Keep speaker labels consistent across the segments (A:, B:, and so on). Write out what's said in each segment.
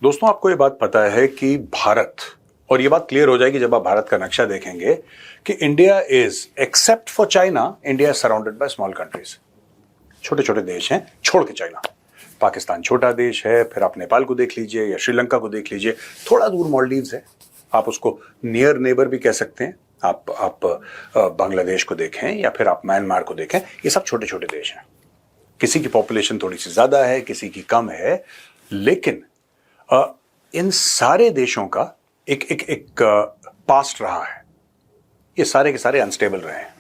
A: दोस्तों, आपको ये बात पता है कि भारत, और ये बात क्लियर हो जाएगी जब आप भारत का नक्शा देखेंगे, कि India is, except for China, India is surrounded by small countries. छोटे छोटे देश हैं छोड़ के चाइना। पाकिस्तान छोटा देश है, फिर आप नेपाल को देख लीजिए या श्रीलंका को देख लीजिए, थोड़ा दूर मालदीव्स है, आप उसको नियर नेबर भी कह सकते हैं। आप बांग्लादेश को देखें या फिर आप म्यांमार को देखें, ये सब छोटे छोटे देश हैं। किसी की पॉपुलेशन थोड़ी सी ज्यादा है, किसी की कम है, लेकिन इन सारे देशों का एक पास्ट रहा है। ये सारे के सारे अनस्टेबल रहे हैं।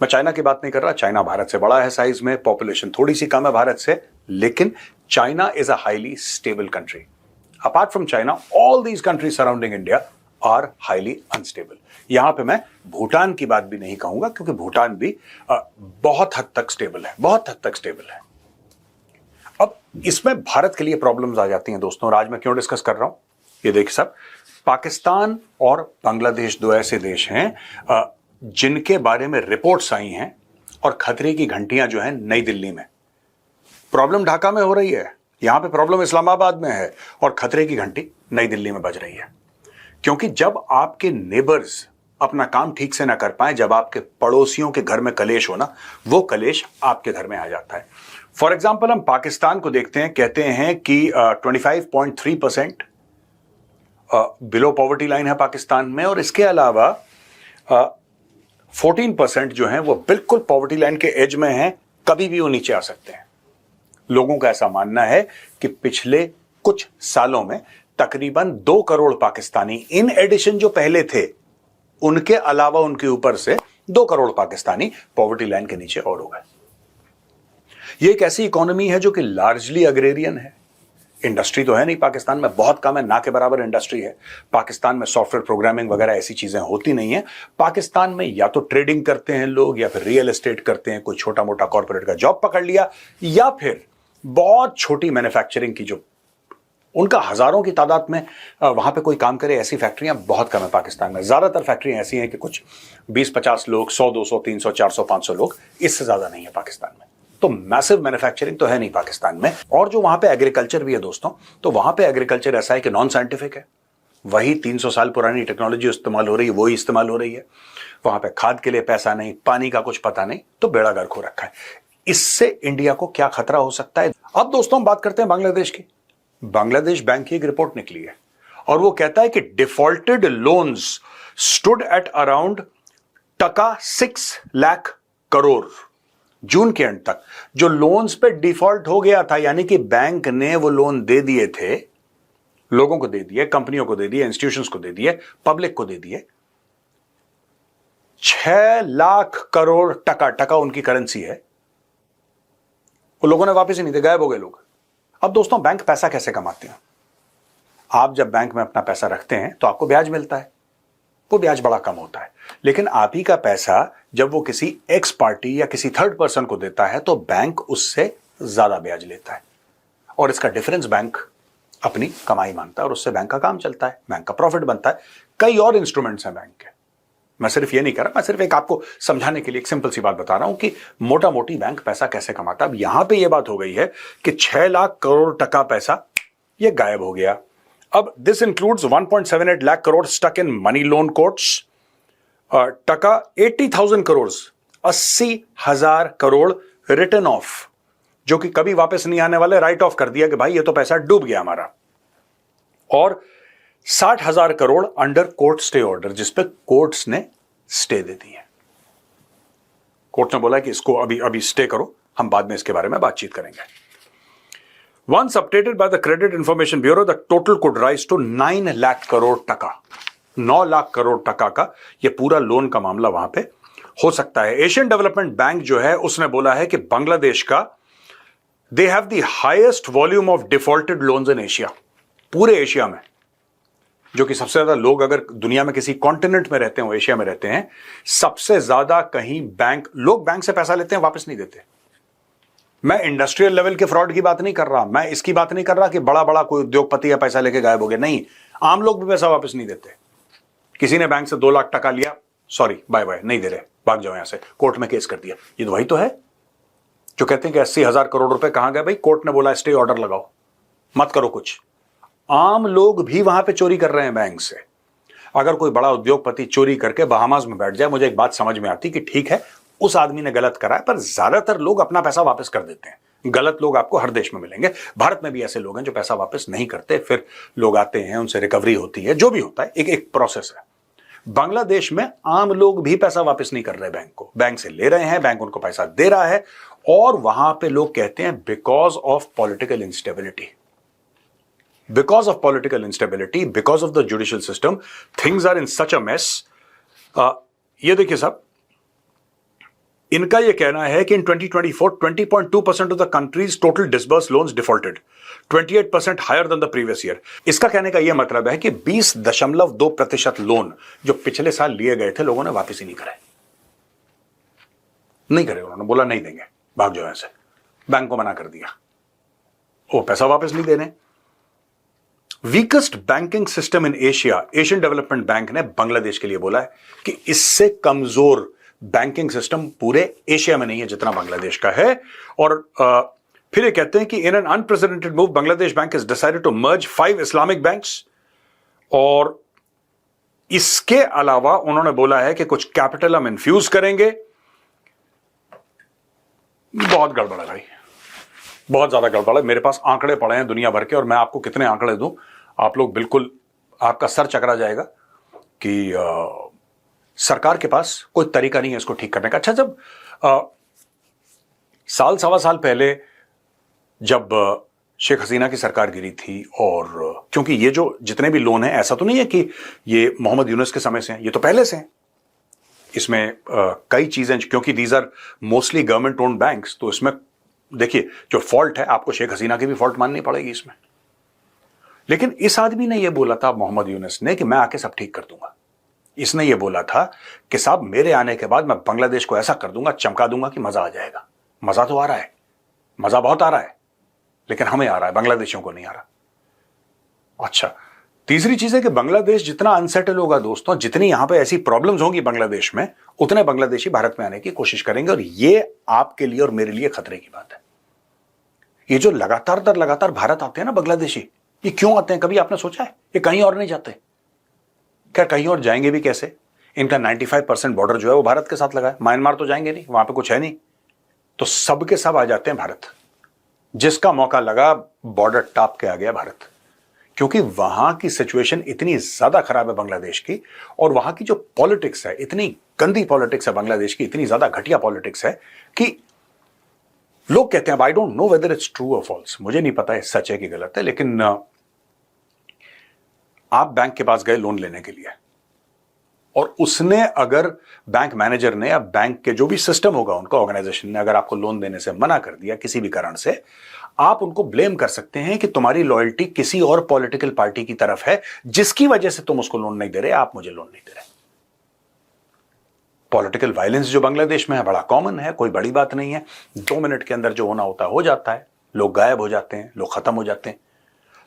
A: मैं चाइना की बात नहीं कर रहा, चाइना भारत से बड़ा है साइज में, पॉपुलेशन थोड़ी सी कम है भारत से, लेकिन China is a highly stable country. Apart from China, all these countries surrounding India are highly unstable. यहां पे मैं भूटान की बात भी नहीं कहूंगा, क्योंकि भूटान भी बहुत हद तक स्टेबल है, बहुत हद तक स्टेबल है। अब इसमें भारत के लिए प्रॉब्लम्स आ जाती हैं दोस्तों, और आज मैं क्यों डिस्कस कर रहा हूं, ये देखिए सब, पाकिस्तान और बांग्लादेश दो ऐसे देश हैं जिनके बारे में रिपोर्ट्स आई हैं और खतरे की घंटियां जो हैं नई दिल्ली में। प्रॉब्लम ढाका में हो रही है, यहां पे प्रॉब्लम इस्लामाबाद में है, और खतरे की घंटी नई दिल्ली में बज रही है। क्योंकि जब आपके नेबर्स अपना काम ठीक से ना कर पाए, जब आपके पड़ोसियों के घर में कलेश हो ना, वो कलेश आपके घर में आ जाता है। फॉर एग्जाम्पल, हम पाकिस्तान को देखते हैं, कहते हैं कि 25.3% बिलो पॉवर्टी लाइन है पाकिस्तान में, और इसके अलावा 14% जो है वो बिल्कुल पॉवर्टी लाइन के एज में हैं, कभी भी वो नीचे आ सकते हैं। लोगों का ऐसा मानना है कि पिछले कुछ सालों में तकरीबन 2 करोड़ पाकिस्तानी, इन एडिशन जो पहले थे उनके अलावा उनके ऊपर से 2 करोड़ पाकिस्तानी पॉवर्टी लाइन के नीचे और हो गए। ये एक ऐसी इकोनॉमी है जो कि लार्जली अग्रेरियन है। इंडस्ट्री तो है नहीं पाकिस्तान में, बहुत कम है, ना के बराबर इंडस्ट्री है। पाकिस्तान में सॉफ्टवेयर प्रोग्रामिंग वगैरह ऐसी चीजें होती नहीं है। पाकिस्तान में या तो ट्रेडिंग करते हैं लोग, या फिर रियल एस्टेट करते हैं, कोई छोटा मोटा कॉर्पोरेट का जॉब पकड़ लिया, या फिर बहुत छोटी मैन्युफैक्चरिंग की, जो उनका हजारों की तादाद में वहां पे कोई काम करे, ऐसी फैक्ट्रियां बहुत कम है पाकिस्तान में। ज्यादातर फैक्ट्रियां ऐसी हैं कि कुछ 20-50 लोग, 100, 200, 300, 400, 500 लोग, इससे ज्यादा नहीं है पाकिस्तान में। तो मैसिव मैन्युफैक्चरिंग तो है नहीं पाकिस्तान में। और जो वहां पे एग्रीकल्चर भी है दोस्तों, तो वहां पे एग्रीकल्चर ऐसा है कि नॉन साइंटिफिक है। वही 300 साल पुरानी टेक्नोलॉजी इस्तेमाल हो रही है, वही इस्तेमाल हो रही है। वहां पे खाद के लिए पैसा नहीं, पानी का कुछ पता नहीं, तो बेड़ा गर्क हो रखा है। इससे इंडिया को क्या खतरा हो सकता है? अब दोस्तों हम बात करते हैं बांग्लादेश की। बांग्लादेश बैंक की एक रिपोर्ट निकली है, और वो कहता है कि defaulted loans stood at around टका 6 लाख करोड़। जून के एंड तक जो लोन्स पे डिफॉल्ट हो गया था, यानी कि बैंक ने वो लोन दे दिए थे, लोगों को दे दिए, कंपनियों को दे दिए, इंस्टीट्यूशंस को दे दिए, पब्लिक को दे दिए, 6 लाख करोड़ टका, टका उनकी करेंसी है, वो लोगों ने वापस ही नहीं दे, गायब हो गए लोग। अब दोस्तों, बैंक पैसा कैसे कमाते हैं? आप जब बैंक में अपना पैसा रखते हैं तो आपको ब्याज मिलता है, वो ब्याज बड़ा कम होता है। लेकिन आप ही का पैसा जब वो किसी एक्स पार्टी या किसी थर्ड पर्सन को देता है, तो बैंक उससे ज्यादा ब्याज लेता है, और इसका डिफरेंस बैंक अपनी कमाई मानता है, और उससे बैंक का काम चलता है, बैंक का प्रॉफिट बनता है। कई और इंस्ट्रूमेंट्स हैं बैंक के, मैं सिर्फ ये नहीं कर रहा, मैं सिर्फ एक आपको समझाने के लिए एक सिंपल सी बात बता रहा हूं कि मोटा मोटी बैंक पैसा कैसे कमाता है। अब यहां पे ये बात हो गई है कि 6 लाख करोड़ टका पैसा ये गायब हो गया। अब this includes 1.78 lakh crore stuck in money loan courts, taka 80,000 crore, 80,000 crore return of, जो कि कभी वापस नहीं आने वाले, राइट ऑफ कर दिया कि भाई ये तो पैसा डूब गया हमारा, और 60,000 crore under court stay order, जिसपे कोर्ट्स ने स्टे दे दी है। कोर्ट ने बोला कि इसको अभी स्टे करो, हम बाद में इसके बारे में बातचीत करेंगे। Once updated by the Credit Information Bureau, the total could rise to 9 lakh crore टका। 9 लाख करोड़ टका का ये पूरा लोन का मामला वहां पे हो सकता है। एशियन डेवलपमेंट बैंक जो है उसने बोला है कि बांग्लादेश का, they have the highest volume of defaulted loans in Asia, पूरे एशिया में, जो कि सबसे ज्यादा लोग अगर दुनिया में किसी कॉन्टिनेंट में रहते हैं, वो एशिया में रहते हैं। सबसे ज्यादा कहीं लोग बैंक से पैसा लेते हैं, वापस नहीं देते। मैं इंडस्ट्रियल लेवल के फ्रॉड की बात नहीं कर रहा, मैं इसकी बात नहीं कर रहा कि बड़ा बड़ा कोई उद्योगपति या पैसा लेके गायब हो गया, नहीं, आम लोग भी पैसा वापस नहीं देते। किसी ने बैंक से 2 लाख टका लिया, सॉरी बाय बाय, नहीं दे रहे, भाग जाओ यहां से, कोर्ट में केस कर दिया। ये तो वही तो है जो कहते हैं कि 80,000 करोड़ रुपए कहां गए भाई, कोर्ट ने बोला स्टे ऑर्डर लगाओ, मत करो कुछ। आम लोग भी वहां पे चोरी कर रहे हैं बैंक से। अगर कोई बड़ा उद्योगपति चोरी करके बहामास में बैठ जाए, मुझे एक बात समझ में आती कि ठीक है उस आदमी ने गलत करा है, पर ज्यादातर लोग अपना पैसा वापस कर देते हैं। गलत लोग आपको हर देश में मिलेंगे, भारत में भी ऐसे लोग हैं जो पैसा वापस नहीं करते, फिर लोग आते हैं, उनसे रिकवरी होती है, जो भी होता है एक एक प्रोसेस है। बांग्लादेश में आम लोग भी पैसा वापस नहीं कर रहे बैंक को, बैंक से ले रहे हैं, बैंक उनको पैसा दे रहा है, और वहां पे लोग कहते हैं because of political instability, because of political instability, because of the judicial system, things are in such a mess. ये देखिए साहब, इनका यह कहना है कि in 2024 20.2% of the country's total disburse loans defaulted, 28% higher than the previous year. इसका कहने का यह मतलब है कि 20.2% लोन जो पिछले साल लिए गए थे लोगों ने वापस ही नहीं करे, नहीं करे। उन्होंने बोला नहीं देंगे, भाग जाओ ऐसे, बैंक को मना कर दिया, वो पैसा वापस नहीं देने। Weakest banking system in Asia, Asian development bank ने बांग्लादेश के लिए बोला है कि इससे कमजोर बैंकिंग सिस्टम पूरे एशिया में नहीं है जितना बांग्लादेश का है। और फिर ये कहते हैं कि in an unprecedented move Bangladesh bank is decided to merge 5 Islamic banks, और इसके अलावा उन्होंने बोला है कि कुछ कैपिटल हम इन्फ्यूज करेंगे। बहुत गड़बड़ है भाई, बहुत ज्यादा गड़बड़ है। मेरे पास आंकड़े पड़े हैं दुनिया भर के, और मैं आपको कितने आंकड़े दूं, आप लोग बिल्कुल, आपका सर चकरा जाएगा कि सरकार के पास कोई तरीका नहीं है इसको ठीक करने का। अच्छा, जब साल सवा साल पहले जब शेख हसीना की सरकार गिरी थी, और क्योंकि ये जो जितने भी लोन हैं, ऐसा तो नहीं है कि ये मोहम्मद यूनुस के समय से हैं, ये तो पहले से हैं। इसमें कई चीजें, क्योंकि these are mostly government owned banks, तो इसमें देखिए जो फॉल्ट है आपको शेख हसीना की भी फॉल्ट माननी पड़ेगी इसमें। लेकिन इस आदमी ने यह बोला था, मोहम्मद यूनुस ने, कि मैं आके सब ठीक कर दूंगा। इसने यह बोला था कि साहब मेरे आने के बाद मैं बांग्लादेश को ऐसा कर दूंगा, चमका दूंगा कि मजा आ जाएगा। मजा तो आ रहा है, मजा बहुत आ रहा है, लेकिन हमें आ रहा है, बांग्लादेशियों को नहीं आ रहा। अच्छा, तीसरी चीज है कि बांग्लादेश जितना अनसेटल होगा दोस्तों, जितनी यहां पे ऐसी प्रॉब्लम्स होंगी बांग्लादेश में, उतने बांग्लादेशी भारत में आने की कोशिश करेंगे, और ये आपके लिए और मेरे लिए खतरे की बात है। ये जो लगातार दर लगातार भारत आते हैं ना बांग्लादेशी, ये क्यों आते हैं, कभी आपने सोचा है? ये कहीं और नहीं जाते। क्या कहीं और जाएंगे भी कैसे? इनका 95% बॉर्डर जो है वो भारत के साथ लगा है। म्यांमार तो जाएंगे नहीं, वहां पे कुछ है नहीं, तो सब के सब आ जाते हैं भारत। जिसका मौका लगा बॉर्डर टाप के आ गया भारत, क्योंकि वहां की सिचुएशन इतनी ज्यादा खराब है बांग्लादेश की, और वहां की जो पॉलिटिक्स है, इतनी गंदी पॉलिटिक्स है बांग्लादेश की, इतनी ज्यादा घटिया पॉलिटिक्स है कि लोग कहते हैं, I don't know whether it's true और फॉल्स, मुझे नहीं पता है सच है कि गलत है, लेकिन आप बैंक के पास गए लोन लेने के लिए, और उसने, अगर बैंक मैनेजर ने या बैंक के जो भी सिस्टम होगा उनका, ऑर्गेनाइजेशन ने अगर आपको लोन देने से मना कर दिया किसी भी कारण से, आप उनको ब्लेम कर सकते हैं कि तुम्हारी लॉयल्टी किसी और पॉलिटिकल पार्टी की तरफ है, जिसकी वजह से तुम उसको लोन नहीं दे रहे, आप मुझे लोन नहीं दे रहे। पॉलिटिकल वायलेंस जो बांग्लादेश में है बड़ा कॉमन है, कोई बड़ी बात नहीं है। 2 मिनट के अंदर जो होना होता है हो जाता है, लोग गायब हो जाते हैं, लोग खत्म हो जाते हैं।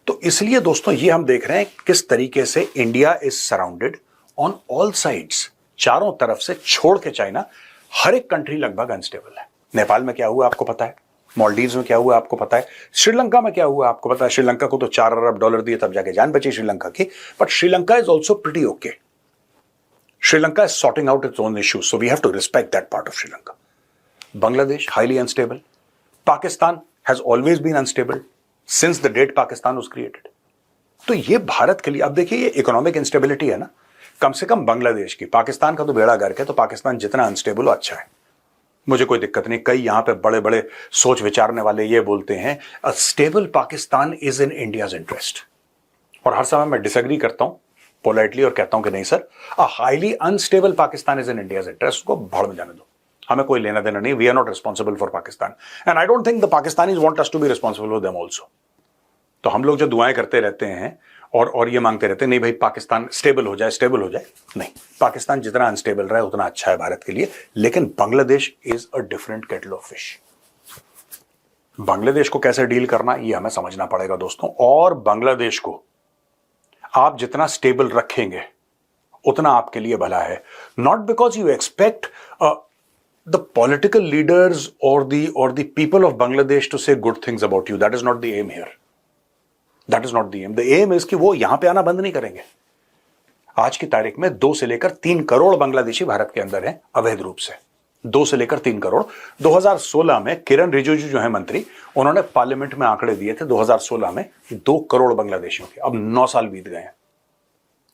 A: तो इसलिए दोस्तों ये हम देख रहे हैं किस तरीके से India is surrounded on all sides, चारों तरफ से छोड़ के चाइना, हर एक कंट्री लगभग अनस्टेबल है। नेपाल में क्या हुआ आपको पता है, मालदीव्स में क्या हुआ आपको पता है, श्रीलंका में क्या हुआ आपको पता है। श्रीलंका को तो $4 अरब दिए तब जाके जान बची श्रीलंका की, but Sri Lanka is also pretty okay. Sri Lanka is sorting out its own issues, so we have to respect that part of Sri Lanka. Bangladesh highly unstable, Pakistan has always been unstable since the date Pakistan was created. तो ये भारत के लिए, अब देखिए ये इकोनॉमिक इंस्टेबिलिटी है ना, कम से कम बांग्लादेश की, पाकिस्तान का तो बेड़ा गर्क है, तो पाकिस्तान जितना अनस्टेबल हो अच्छा है, मुझे कोई दिक्कत नहीं। कई यहां पे बड़े बड़े सोच विचारने वाले ये बोलते हैं a stable Pakistan is in India's interest, और हर समय मैं डिसएग्री करता हूं पोलाइटली और कहता हूं कि नहीं sir, a highly unstable Pakistan is in India's interest, उसको भाड़ में जाने दो, हमें कोई लेना देना नहीं। We are not responsible for Pakistan, and I don't think the Pakistanis want us to be responsible for them also. तो हम लोग जो दुआएं करते रहते हैं और ये मांगते रहते हैं, नहीं भाई पाकिस्तान स्टेबल हो जाए, स्टेबल हो जाए, नहीं, पाकिस्तान जितना अनस्टेबल रहे उतना अच्छा है भारत के लिए। लेकिन Bangladesh is a different kettle of fish. Bangladesh को कैसे डील करना ये हमें समझना पड़ेगा दोस्तों, और बांग्लादेश को आप जितना स्टेबल रखेंगे उतना आपके लिए भला है। Not because you expect the political leaders or the people of Bangladesh to say good things about you. That is not the aim here. That is not the aim. The aim is कि वो यहां पे आना बंद नहीं करेंगे। आज की तारीख में 2 से लेकर 3 करोड़ बांग्लादेशी भारत के अंदर हैं अवैध रूप से। 2 से लेकर 3 करोड़। 2016 में किरण रिजिजू जो है मंत्री, उन्होंने पार्लियामेंट में आंकड़े दिए थे 2016 में 2 करोड़ बांग्लादेशियों के। अब 9 साल बीत गए हैं,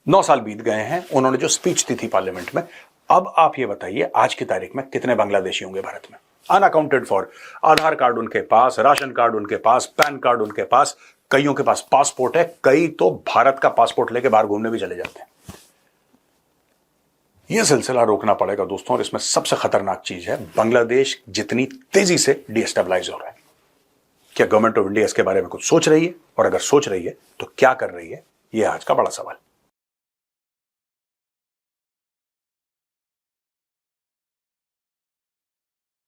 A: 9 साल बीत गए हैं। उन्होंने जो स्पीच दी थी पार्लियामेंट में, अब आप ये बताइए आज की तारीख में कितने बांग्लादेशी होंगे भारत में, अनअकाउंटेड फॉर। आधार कार्ड उनके पास, राशन कार्ड उनके पास, पैन कार्ड उनके पास, कईयों के पास पासपोर्ट है, कई तो भारत का पासपोर्ट लेके बाहर घूमने भी चले जाते हैं। यह सिलसिला रोकना पड़ेगा दोस्तों। और इसमें सबसे खतरनाक चीज है, बांग्लादेश जितनी तेजी से डिस्टेबलाइज हो रहा है। क्या गवर्नमेंट ऑफ इंडिया इसके बारे में कुछ सोच रही है? और अगर सोच रही है तो क्या कर रही है? यह आज का बड़ा सवाल।